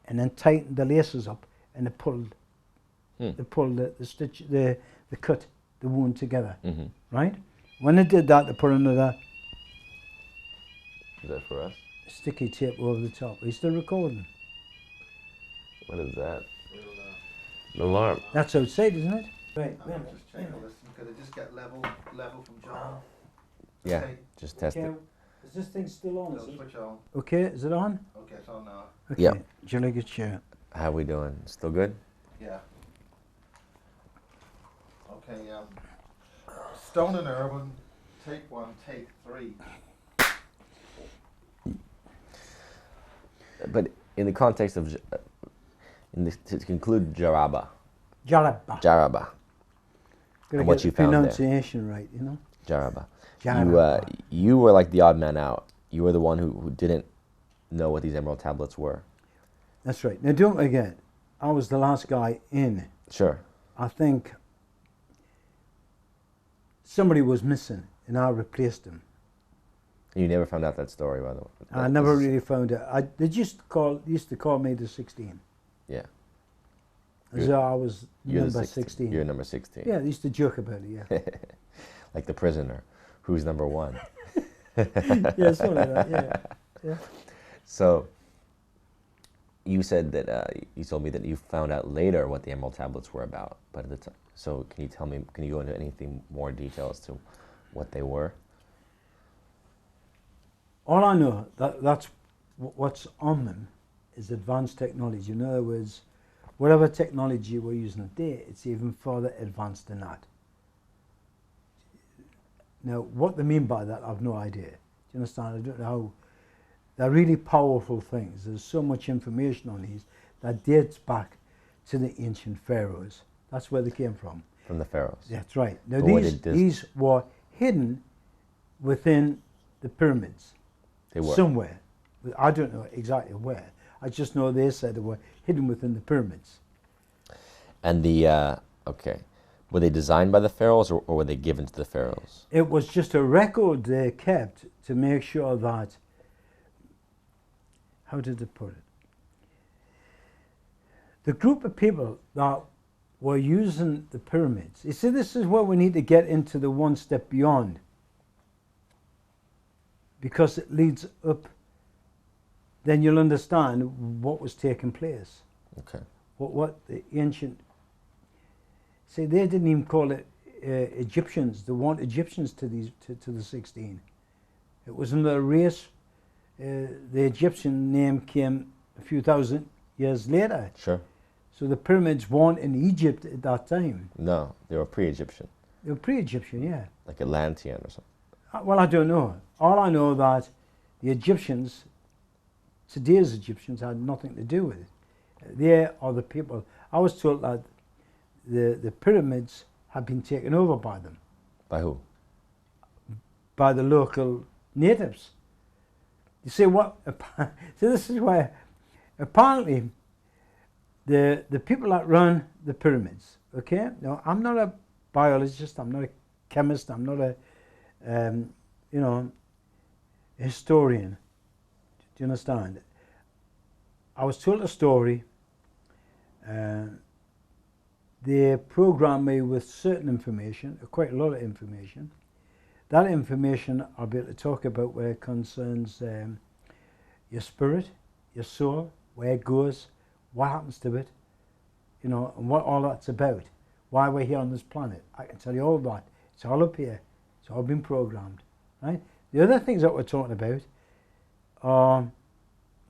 and then tightened the laces up, and they pulled the stitch, the cut, the wound together, right? When they did that, they put another. Is that for us? Sticky tape over the top. Are you still recording? What is that? An alarm. That's outside, isn't it? Right. I'm just checking this. Could I just get level from John? Yeah, Okay. just test it. Is this thing still on? So switch on. Okay, is it on? Okay, it's on now. Okay. Yep. Do you like a chair? How we doing? Still good? Yeah. Okay, Stone and Urwin, take 1, take 3. But in the context of, to conclude Jaraba. Jaraba. Jaraba. Gotta And what get you the found there. pronunciation right, you know? Jaraba. Jaraba. You were like the odd man out. You were the one who didn't know what these emerald tablets were. That's right. Now don't forget, I was the last guy in. Sure. I think somebody was missing, and I replaced him. You never found out that story, by the way. I never really found it. They used to call me the 16. Yeah. So I was You're number the 16. You're number 16. Yeah, they used to joke about it, yeah. Like the prisoner, who's number 1. Yeah, something like that, yeah. So, you said that, you told me that you found out later what the emerald tablets were about, but at the time, so can you tell me, can you go into anything more detail as to what they were? All I know, that's what's on them is advanced technology. In other words, whatever technology we're using today, it's even further advanced than that. Now, what they mean by that, I've no idea. Do you understand? I don't know how. They're really powerful things. There's so much information on these that dates back to the ancient pharaohs. That's where they came from. From the pharaohs. That's right. Now, But these were hidden within the pyramids. They were. Somewhere. I don't know exactly where. I just know they said they were hidden within the pyramids. And okay. Were they designed by the pharaohs or were they given to the pharaohs? It was just a record they kept to make sure that, how did they put it? The group of people that were using the pyramids, you see, this is where we need to get into the one step beyond, because it leads up, then you'll understand what was taking place. Okay. What the ancient, see, they didn't even call it Egyptians. They weren't Egyptians to the 16. It was another race. The Egyptian name came a few thousand years later. Sure. So the pyramids weren't in Egypt at that time. No, they were pre-Egyptian. They were pre-Egyptian, yeah. Like Atlantean or something. Well, I don't know. All I know that the Egyptians, today's Egyptians, had nothing to do with it. They are the people. I was told that the pyramids had been taken over by them. By who? By the local natives. You see what? So this is where apparently the people that run the pyramids. Okay. Now I'm not a biologist. I'm not a chemist. I'm not a historian. Do you understand? I was told a story. They programmed me with certain information, quite a lot of information. That information I'll be able to talk about where it concerns your spirit, your soul, where it goes, what happens to it, and what all that's about, why we're here on this planet. I can tell you all that. It's all up here. It's all been programmed, right? The other things that we're talking about are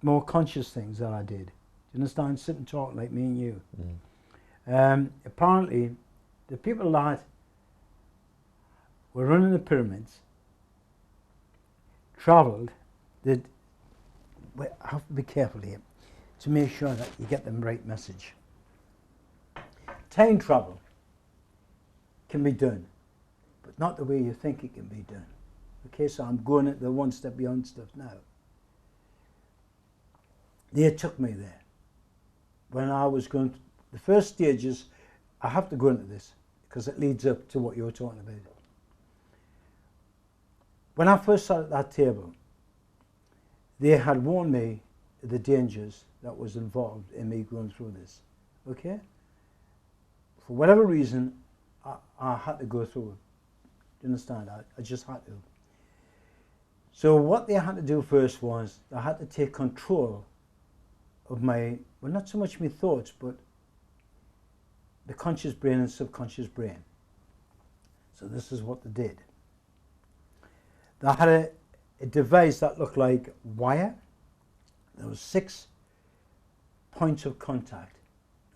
more conscious things that I did. Do you understand? Sit and talk like me and you. Apparently, the people that were running the pyramids travelled. I have to be careful here to make sure that you get the right message. Time travel can be done, but not the way you think it can be done. Okay, so I'm going at the one step beyond stuff now. They took me there. When I was going to, the first stages, I have to go into this because it leads up to what you were talking about. When I first sat at that table, they had warned me of the dangers that was involved in me going through this. Okay? For whatever reason, I had to go through it. Do you understand? I just had to. So what they had to do first was they had to take control of my, well, not so much my thoughts, but the conscious brain and subconscious brain. So this is what they did. They had a device that looked like wire. There was 6 points of contact.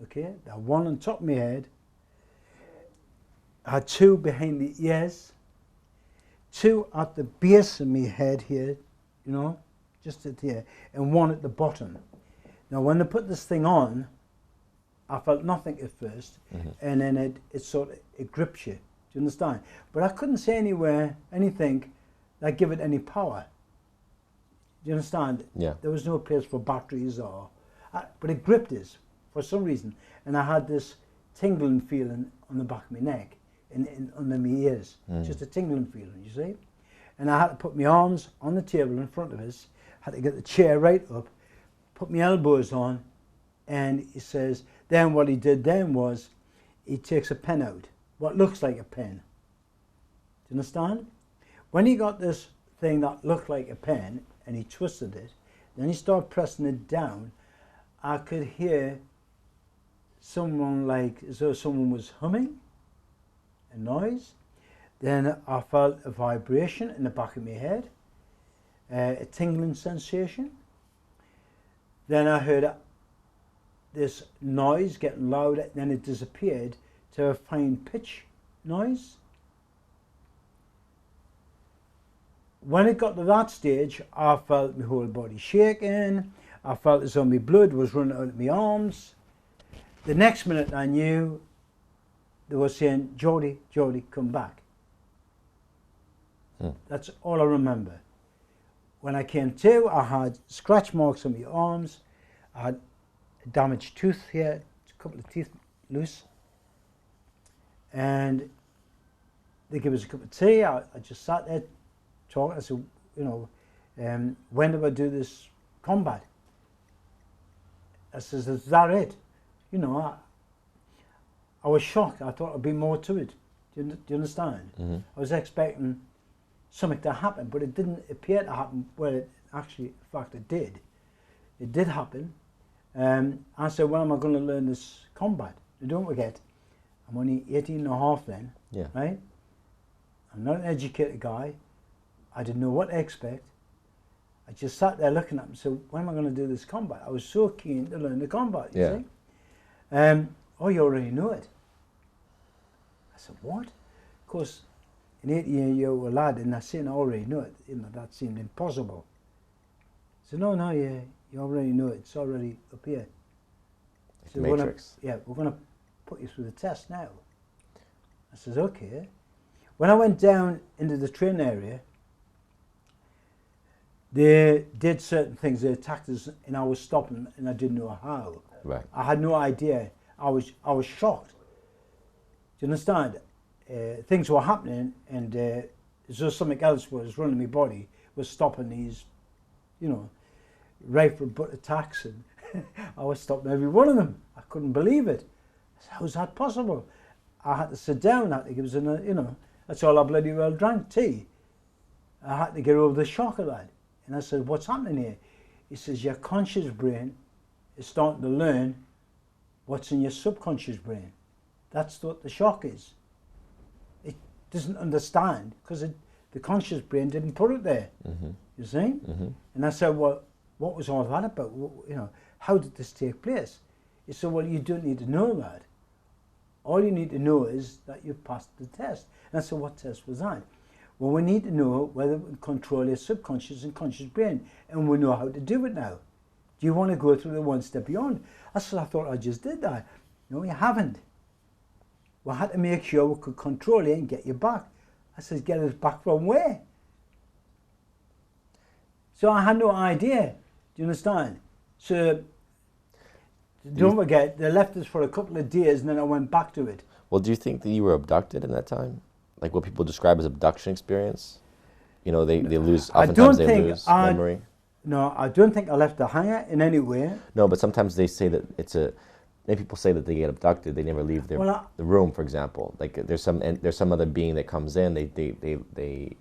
Okay, that one on top of my head. I had 2 behind the ears, 2 at the base of my head here, you know, just at here, and 1 at the bottom. Now, when they put this thing on, I felt nothing at first, and then it grips you. Do you understand? But I couldn't say anywhere anything that give it any power. Do you understand? Yeah. There was no place for batteries but it gripped us for some reason, and I had this tingling feeling on the back of my neck, under my ears, just a tingling feeling. You see? And I had to put my arms on the table in front of us. Had to get the chair right up, put my elbows on, and he says. Then what he did then was, he takes a pen out, what looks like a pen. Do you understand? When he got this thing that looked like a pen, and he twisted it, then he started pressing it down, I could hear someone as though someone was humming, a noise. Then I felt a vibration in the back of my head, a tingling sensation. Then I heard this noise getting louder, then it disappeared to a fine pitch noise. When it got to that stage, I felt my whole body shaking. I felt as though my blood was running out of my arms. The next minute I knew they were saying, "Jody, Jody, come back." That's all I remember. When I came to, I had scratch marks on my arms. I had a damaged tooth here, a couple of teeth loose. And they gave us a cup of tea. I just sat there talking. I said, you know, when do I do this combat? I says, is that it? You know, I was shocked. I thought there'd be more to it. Do you understand? I was expecting something to happen, but it didn't appear to happen. Well, it actually, in fact, it did. It did happen. I said, when am I going to learn this combat? And don't forget, I'm only 18 and a half then, right? I'm not an educated guy. I didn't know what to expect. I just sat there looking at him and said, when am I going to do this combat? I was so keen to learn the combat, you see? Oh, you already know it. I said, what? Of course, an 18-year-old lad, and I said, I already know it. You know, that seemed impossible. I said, no, you already know it. It's already up here. So Matrix. We're going to put you through the test now. I says, okay. When I went down into the train area, they did certain things. They attacked us, and I was stopping, and I didn't know how. Right. I had no idea. I was shocked. Do you understand? Things were happening, and as though something else was running my body, was stopping these, you know, rifle butt attacks, and I was stopping every one of them. I couldn't believe it. I said, how's that possible? I had to sit down. I had to give us, you know, that's all I bloody well drank, tea. I had to get over the shock of that. And I said, what's happening here? He says, your conscious brain is starting to learn what's in your subconscious brain. That's what the shock is. It doesn't understand because the conscious brain didn't put it there. You see? And I said, well, what was all that about? You know, how did this take place? He said, well, you don't need to know that. All you need to know is that you've passed the test. And I said, what test was that? Well, we need to know whether we can control your subconscious and conscious brain, and we know how to do it now. Do you want to go through the one step beyond? I said, I thought I just did that. No, you haven't. We had to make sure we could control you and get you back. I said, get us back from where? So I had no idea. Do you understand? So don't forget, they left us for a couple of days, and then I went back to it. Well, do you think that you were abducted in that time? Like what people describe as abduction experience? You know, they lose, oftentimes they lose memory. No, I don't think I left the hangar in any way. No, but sometimes they say that many people say that they get abducted. They never leave the room, for example. Like there's some other being that comes in. They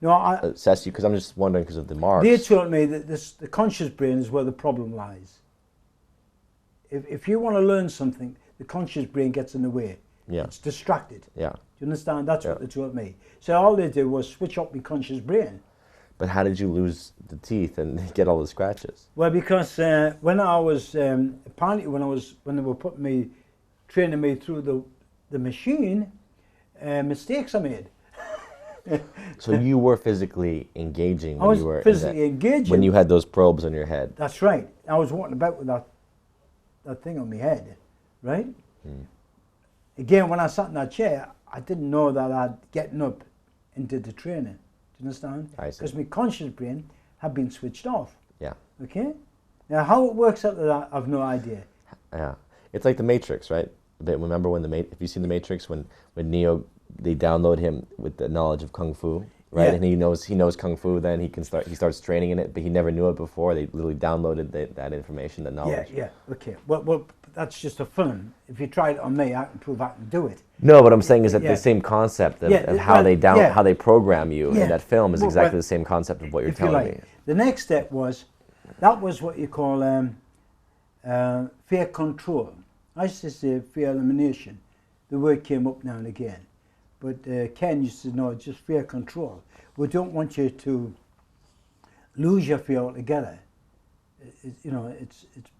assess you, because I'm just wondering because of the marks. They told me that the conscious brain is where the problem lies. If you want to learn something, the conscious brain gets in the way. Yeah. It's distracted. Yeah. Do you understand? That's what they told me. So all they did was switch up my conscious brain. But how did you lose the teeth and get all the scratches? Well, because when I was apparently when they were training me through the machine, mistakes I made. So you were physically engaging when you were engaging when you had those probes on your head. That's right. I was walking about with that thing on my head, right? Again, when I sat in that chair, I didn't know that I'd getting up and did the training. Do you understand? I see. Because my conscious brain had been switched off. Yeah. Okay? Now, how it works out that I've no idea. Yeah. It's like the Matrix, right? Remember when if you've seen the Matrix, when Neo, they download him with the knowledge of Kung Fu, right? Yeah. And he knows Kung Fu, then he starts training in it, but he never knew it before. They literally downloaded that information, that knowledge. Yeah, okay. Well, that's just a film. If you try it on me, I can prove I can do it. No, what I'm saying is that the same concept of how they program you in that film is exactly the same concept of what you're telling me. The next step was what you call fear control. I used to say fear elimination. The word came up now and again. But Ken used to know just fear control. We don't want you to lose your fear altogether. It's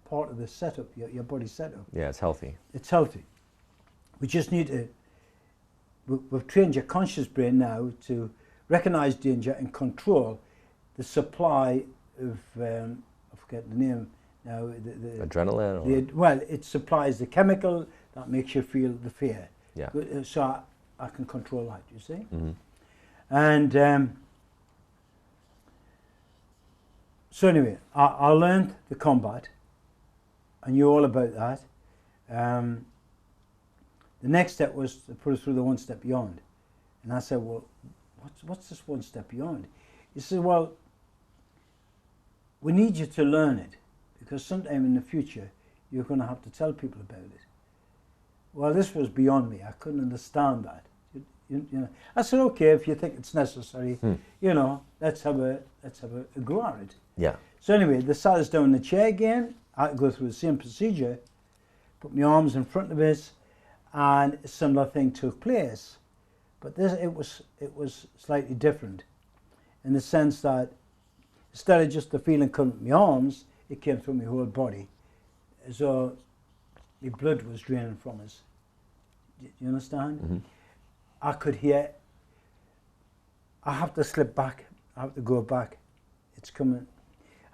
part of the setup, your body setup. Yeah, it's healthy. It's healthy. We just need to, we've trained your conscious brain now to recognize danger and control the supply of, I forget the name now. Adrenaline? Well, it supplies the chemical that makes you feel the fear. Yeah. So I can control that, you see? Mm-hmm. And so anyway, I learned the combat. I knew all about that. The next step was to put us through the one step beyond. And I said, well, what's this one step beyond? He said, well, we need you to learn it, because sometime in the future, you're going to have to tell people about it. Well, this was beyond me. I couldn't understand that. You know. I said, okay, if you think it's necessary, let's have a go at it. Yeah. So anyway, they sat us down in the chair again. I had to go through the same procedure, put my arms in front of it, and a similar thing took place. But it was slightly different, in the sense that instead of just the feeling coming from my arms, it came through my whole body, as though the blood was draining from us. Do you understand? Mm-hmm. I could hear. I have to slip back. I have to go back. It's coming.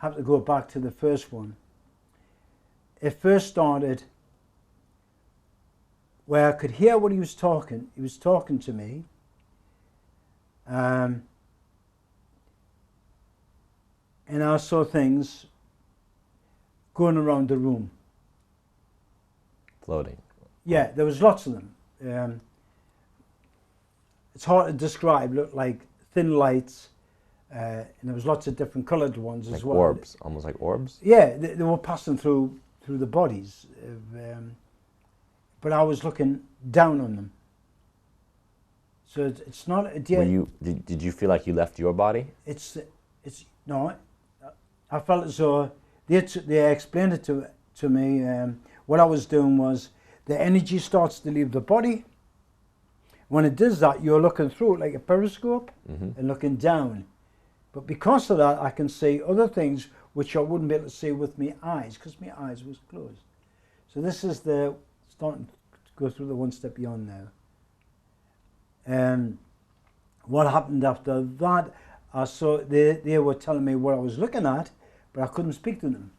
I have to go back to the first one. It first started where I could hear what he was talking. He was talking to me. And I saw things going around the room. Floating. Yeah, there was lots of them. It's hard to describe. Looked like thin lights, and there was lots of different coloured ones as well. Orbs, almost like orbs. Yeah, they were passing through the bodies, but I was looking down on them. So it's not a Did you feel like you left your body? It's no. I felt as though they explained it to me. What I was doing was the energy starts to leave the body. When it does that, you're looking through it like a periscope and looking down. But because of that, I can see other things which I wouldn't be able to see with my eyes, because my eyes was closed. So this is starting to go through the one step beyond now. What happened after that, I saw they were telling me what I was looking at, but I couldn't speak to them.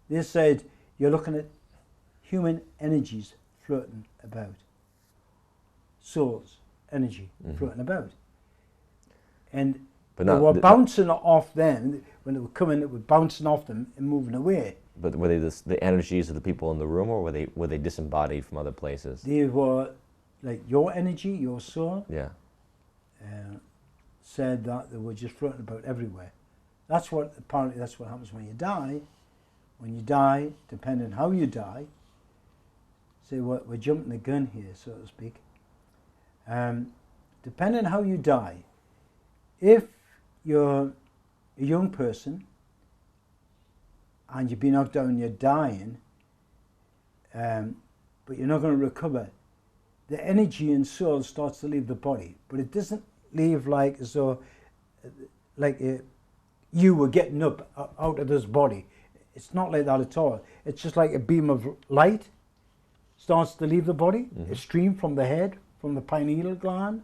They said, you're looking at human energies floating about. Souls, energy floating about. And they were bouncing off them. When they were coming, it was bouncing off them and moving away. But were they the energies of the people in the room, or were they disembodied from other places? They were like your energy, your soul. Yeah. Said that they were just floating about everywhere. Apparently that's what happens when you die. When you die, depending how you die, say we're jumping the gun here, so to speak. Depending how you die, if you're a young person and you've been knocked down and you're dying, but you're not going to recover, the energy and soul starts to leave the body, but it doesn't leave like as though you were getting up out of this body. It's not like that at all. It's just like a beam of light starts to leave the body, a stream from the head, from the pineal gland,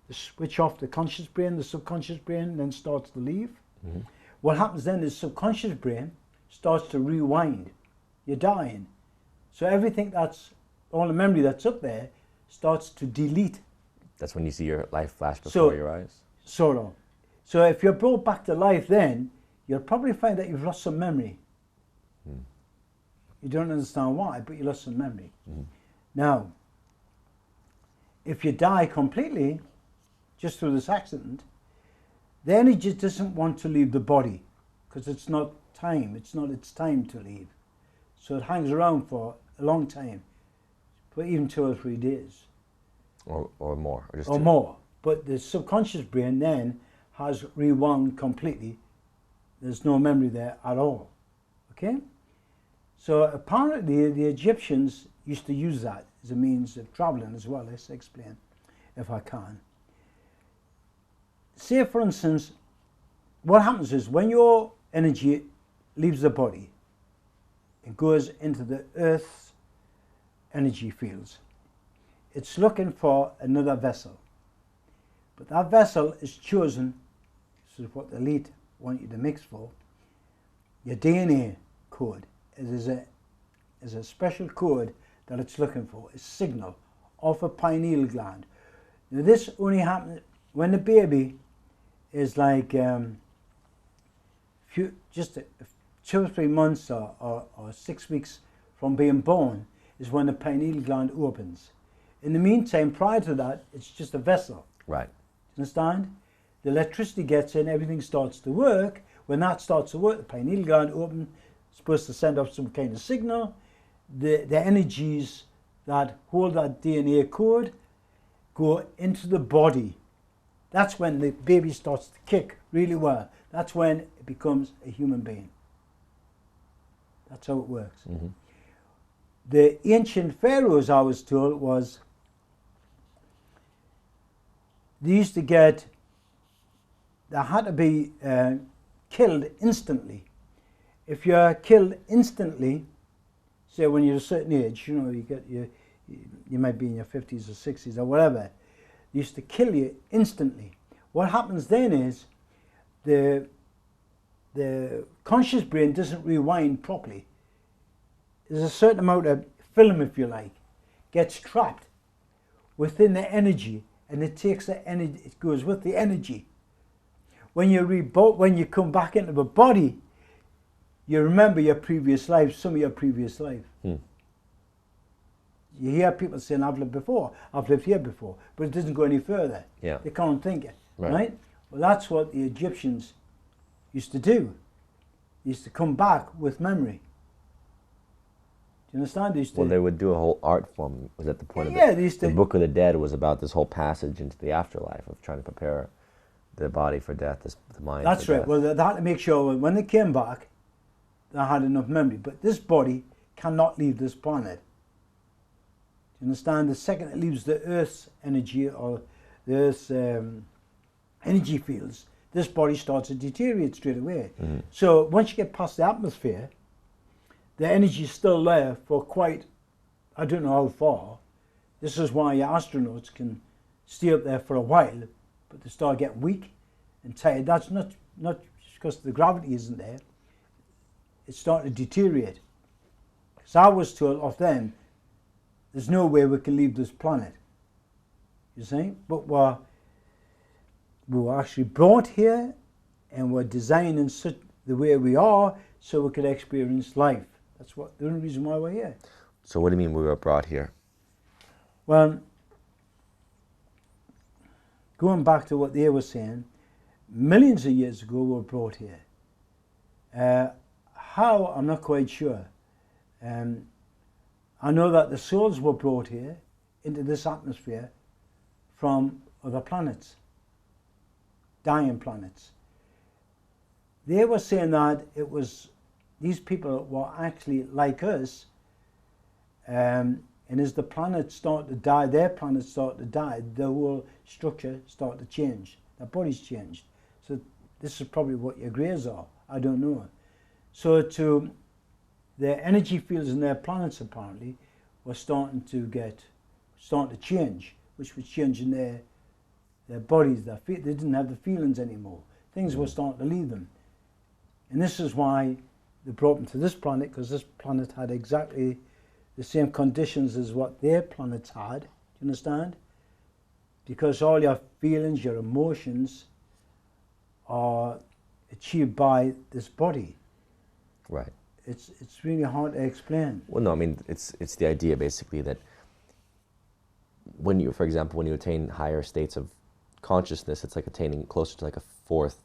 the switch off the conscious brain, the subconscious brain then starts to leave. What happens then is subconscious brain starts to rewind. You're dying. So everything all the memory that's up there starts to delete. That's when you see your life flash before your eyes? Sort of. So if you're brought back to life then, you'll probably find that you've lost some memory. You don't understand why, but you lost some memory. Now, if you die completely, just through this accident, the energy doesn't want to leave the body because it's not time. It's not its time to leave. So it hangs around for a long time, for even 2 or 3 days. Or more. Or more. But the subconscious brain then has rewound completely. There's no memory there at all. Okay? So apparently the Egyptians used to use that as a means of traveling as well. Let's explain, if I can. Say, for instance, what happens is when your energy leaves the body, it goes into the Earth's energy fields. It's looking for another vessel. But that vessel is chosen, this is what the elite want you to mix for, your DNA code. It is a special code that it's looking for, a signal off a pineal gland. Now this only happens when the baby is like just 2 or 3 months or 6 weeks from being born is when the pineal gland opens. In the meantime, prior to that, it's just a vessel. Right. Understand? The electricity gets in, everything starts to work. When that starts to work, the pineal gland opens, supposed to send off some kind of signal. The energies that hold that DNA code go into the body. That's when the baby starts to kick really well. That's when it becomes a human being. That's how it works. The ancient pharaohs, I was told, was they used to get, they had to be killed instantly. If you're killed instantly, say when you're a certain age, you know, you might be in your 50s or 60s or whatever, they used to kill you instantly. What happens then is the conscious brain doesn't rewind properly. There's a certain amount of film, if you like, gets trapped within the energy, and it takes the energy, it goes with the energy. When you come back into the body, you remember your previous life, some of your previous life. You hear people saying, I've lived before, I've lived here before, but it doesn't go any further. Yeah. They can't think it, right? Well, that's what the Egyptians used to do. They used to come back with memory. Do you understand? They would do a whole art form. Was at the point of the Book of the Dead was about this whole passage into the afterlife of trying to prepare the body for death, the mind. That's for right. death. Well, they had to make sure when they came back, they had enough memory. But this body cannot leave this planet. Do you understand? The second it leaves the Earth's energy or the Earth's energy fields, this body starts to deteriorate straight away. So once you get past the atmosphere, the energy is still there for quite, I don't know how far. This is why your astronauts can stay up there for a while, but they start getting weak and tired. That's not because the gravity isn't there. It's starting to deteriorate. Because I was told of them, there's no way we can leave this planet. You see? But we were actually brought here and we're designing such the way we are so we could experience life. That's the only reason why we're here. So what do you mean we were brought here? Well, going back to what they were saying, millions of years ago we were brought here. How, I'm not quite sure. I know that the souls were brought here into this atmosphere from other planets, dying planets. They were saying that it was, these people were actually like us, and as the planets start to die, their planets start to die, the whole structure started to change. Their bodies changed. So this is probably what your greys are. I don't know. So their energy fields in their planets apparently were starting to change, which was changing their bodies. They didn't have the feelings anymore. Things were starting to leave them. And this is why they brought them to this planet, because this planet had exactly the same conditions as what their planets had. Do you understand? Because all your feelings, your emotions are achieved by this body. Right. It's really hard to explain. Well, no, I mean, it's the idea basically that when you, for example, when you attain higher states of consciousness, it's like attaining closer to like a fourth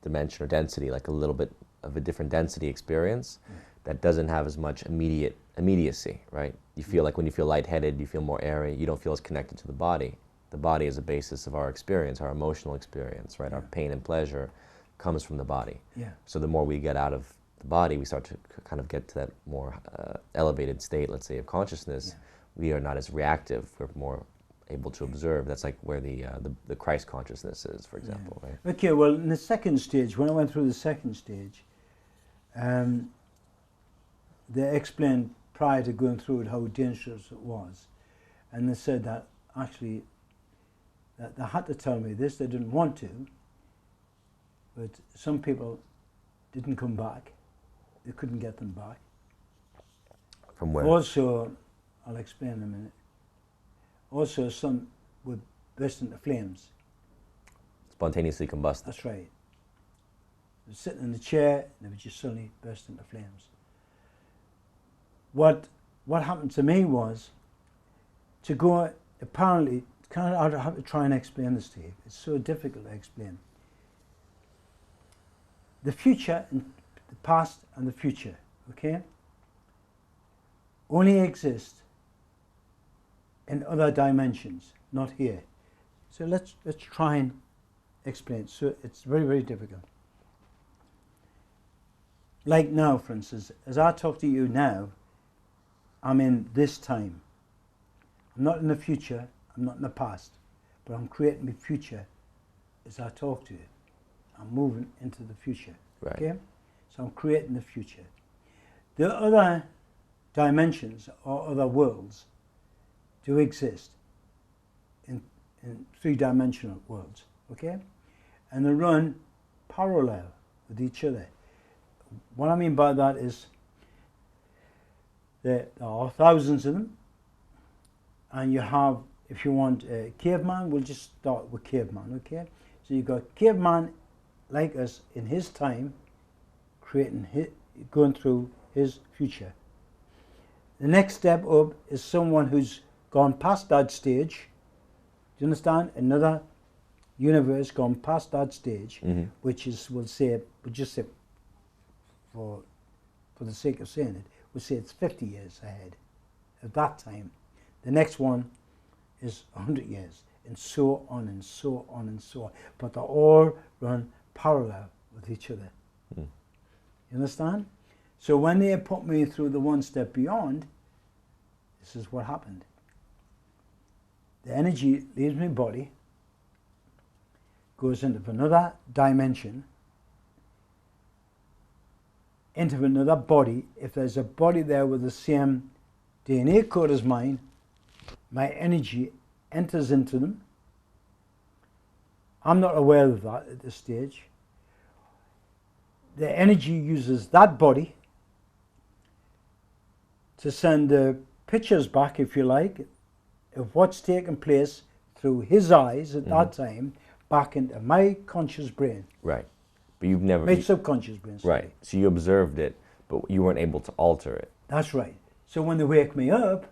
dimension or density, like a little bit of a different density experience that doesn't have as much immediacy, right? You feel like when you feel lightheaded, you feel more airy, you don't feel as connected to the body. The body is the basis of our experience, our emotional experience, right? Our pain and pleasure comes from the body. Yeah. So the more we get out of the body, we start to kind of get to that more elevated state, let's say, of consciousness. We are not as reactive, we're more able to observe. That's like where the Christ consciousness is, for example, right? Okay, well, in the second stage, when I went through the second stage, they explained prior to going through it how dangerous it was. And they said that actually, that they had to tell me this, they didn't want to, but some people didn't come back. They couldn't get them back. From where? Also, I'll explain in a minute. Also, some would burst into flames. Spontaneously combust. That's right. They were sitting in the chair, and they would just suddenly burst into flames. What happened to me was to go, apparently, I have to try and explain this to you. It's so difficult to explain. The future, and the past and the future, okay, only exist in other dimensions, not here. So let's try and explain. So it's very, very difficult. Like now, for instance, as I talk to you now, I'm in this time. I'm not in the future, I'm not in the past, but I'm creating the future as I talk to you. I'm moving into the future, right. Okay? So I'm creating the future. The other dimensions or other worlds do exist in three-dimensional worlds, okay? And they run parallel with each other. What I mean by that is there are thousands of them, and you have, if you want a caveman, we'll just start with caveman, okay? So you've got caveman like us in his time, going through his future. The next step up is someone who's gone past that stage. Do you understand? Another universe gone past that stage, which is, we'll just say, for the sake of saying it, we'll say it's 50 years ahead. At that time, the next one is 100 years, and so on and so on and so on. But they all run parallel with each other. You understand? So when they put me through the one step beyond, this is what happened. The energy leaves my body, goes into another dimension, into another body. If there's a body there with the same DNA code as mine, my energy enters into them. I'm not aware of that at this stage. The energy uses that body to send the pictures back, if you like, of what's taken place through his eyes at that time, back into my conscious brain. Right. But you've never... My subconscious brain. Sorry. Right. So you observed it, but you weren't able to alter it. That's right. So when they wake me up,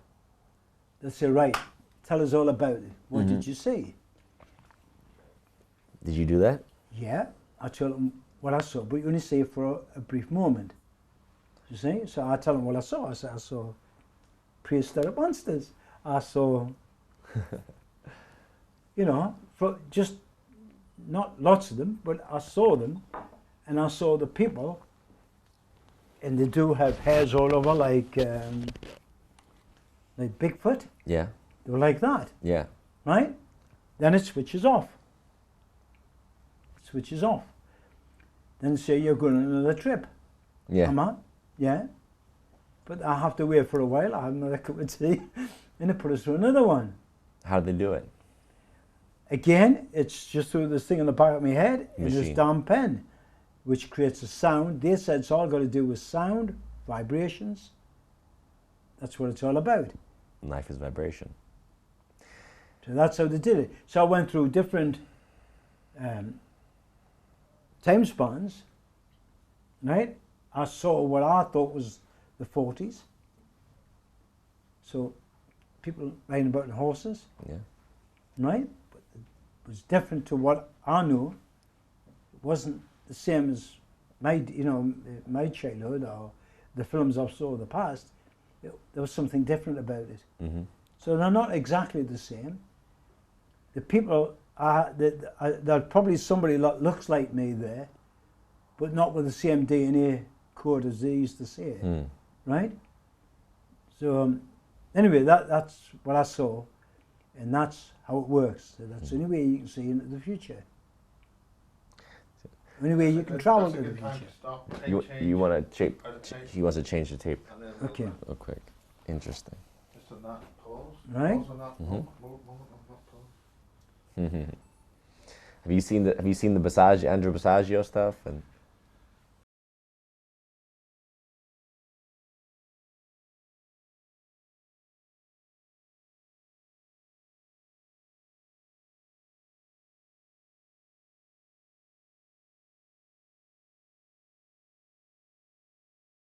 they'll say, right, tell us all about it. What did you see? Did you do that? Yeah. I told them what I saw, but you only see it for a brief moment. You see? So I tell them what I saw. I said, I saw prehistoric monsters. I saw, you know, for just not lots of them, but I saw them, and I saw the people, and they do have hairs all over like Bigfoot. Yeah. They were like that, Yeah. right? Then it switches off. It switches off. Then say you're going on another trip. Yeah. Come on, yeah. But I have to wait for a while. I have another cup of tea, and they put us through another one. How did they do it? Again, it's just through this thing on the back of my head and this Machine. damn pen, which creates a sound. They said it's all got to do with sound, vibrations. That's what it's all about. Life is vibration. So that's how they did it. So I went through different time spans, right? I saw what I thought was the 40s. So people riding about on horses, Yeah. right? But it was different to what I knew. It wasn't the same as my childhood or the films I saw in the past. There was something different about it. Mm-hmm. So they're not exactly the same. The people there's probably somebody that looks like me there, but not with the same DNA code as they used to say, Mm. right? So anyway, that's what I saw, and that's how it works. So that's the only way you can see into the future. The only way you can travel That's a to the good time future. to stop, take You change want to change? out of tape, He wants to change the tape and then we'll Okay. real quick. Interesting. just on that pause. Right. Pause on that. Mhm. Moment on that pause. Have you seen the Andrew Basaggio stuff? And